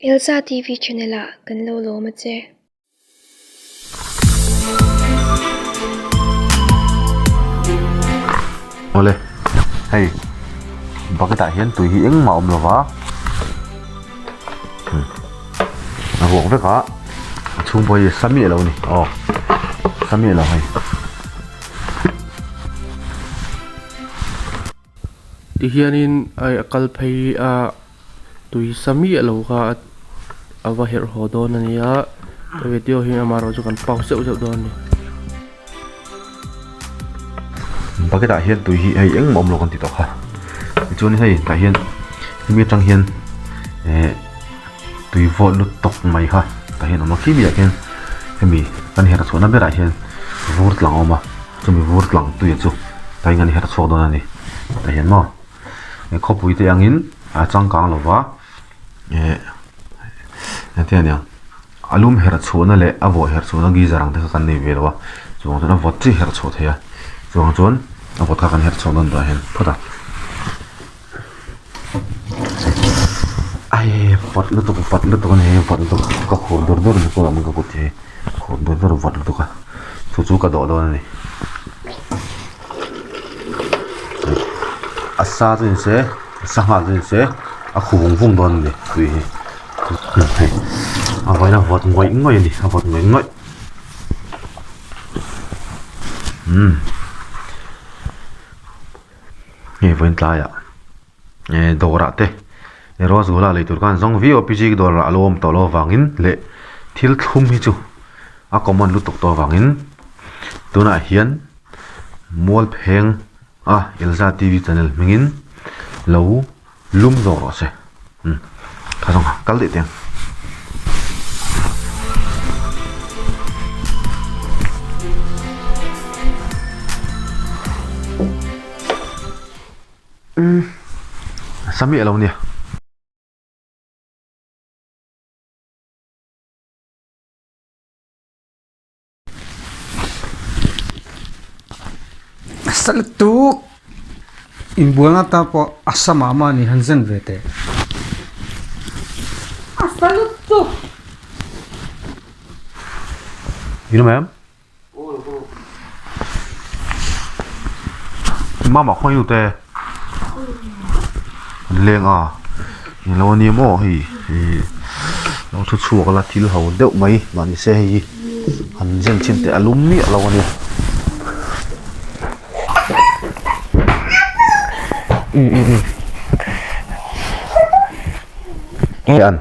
Elsa TV channel a kan lo lo ma che Ole, hey, bakit hian tui hi eng ma om lo wa? Na huang ve ka. Chung boi sami lo ni. Oh. Sami lo hai. Ti hianin ai akal phei a tui sami lo ka awa her ho don ania te video hi amaro chu kan pau seu seu don ni Bakit hian tui hi ai eng ma om lo kan ti to kha. Chu ni hei ta hian mi tang hian tui vo lu tok mai ha. Ta hian ma khi mi hian hemi kan her chona bera hian vurt lang oma. Chu mi vurt lang tui chu. Ta ngan her chho don ani. Ta hian mo. Khopui te angin a chang kang lo wa. Ate ania alum her chona le avo her chona gi zarang te kan nei ve lo wa. Chuang chona vot chi her chho thea. Chuang chon a vot ka kan her chho don da hen phoda. Ai vot lu to ne vot lu to ka khor dor dor ko am ka ko the. Khor dor dor vot lu to ka. Chu ka do do ni. Asa tin se sanga tin se a khung vung don ni tui a vai na vot ngoi ni a vot ngoi e voin tla ya dora te ros gola le tur kan zong vopg dor alom to lo wangin le thil thum hi chu a common lu tok to wangin tuna hian mol pheng a Elsa TV channel mingin lo lum zo ro se thang kal de teng sami alo nia Saltuk in buanga ta po asama ma ni hanzen vete asalutuk you know ma'am mama khoi lu te leng a ni lo ni mo hi lo thu chu ka la thil ho deuh mai ma ni se hi han jen chin te alum mi lo ni an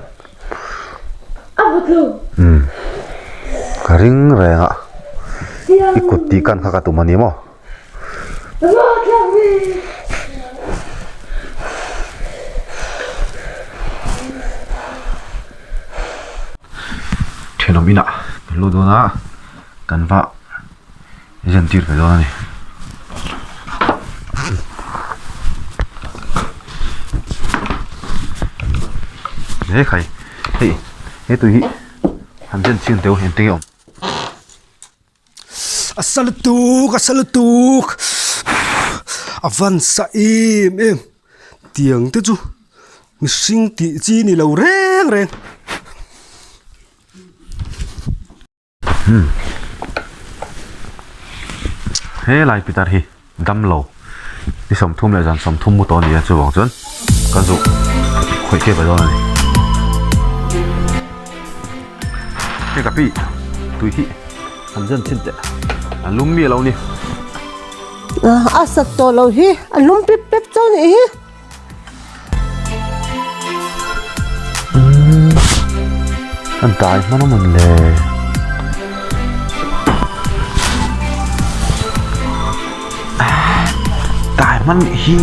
karing renga ikuti kan kha ka tu mani mo thenomina ludona kanwa jentir pe dona ni hey khai hey tu hi hanjen chin teu hen te om asalutuk avan sa em tiang te chu mi sing ti chi ni lo reng reng hey lai pitar hi dam lo ni som thum le jan som thum mu to ni chu wang chon kan zu khoi ke ba do ni ke ka pi tu hi hanjen chin te alum mi lo ni asat to lo hi alum pip pip cho ni hi an tai mana man le tai man hi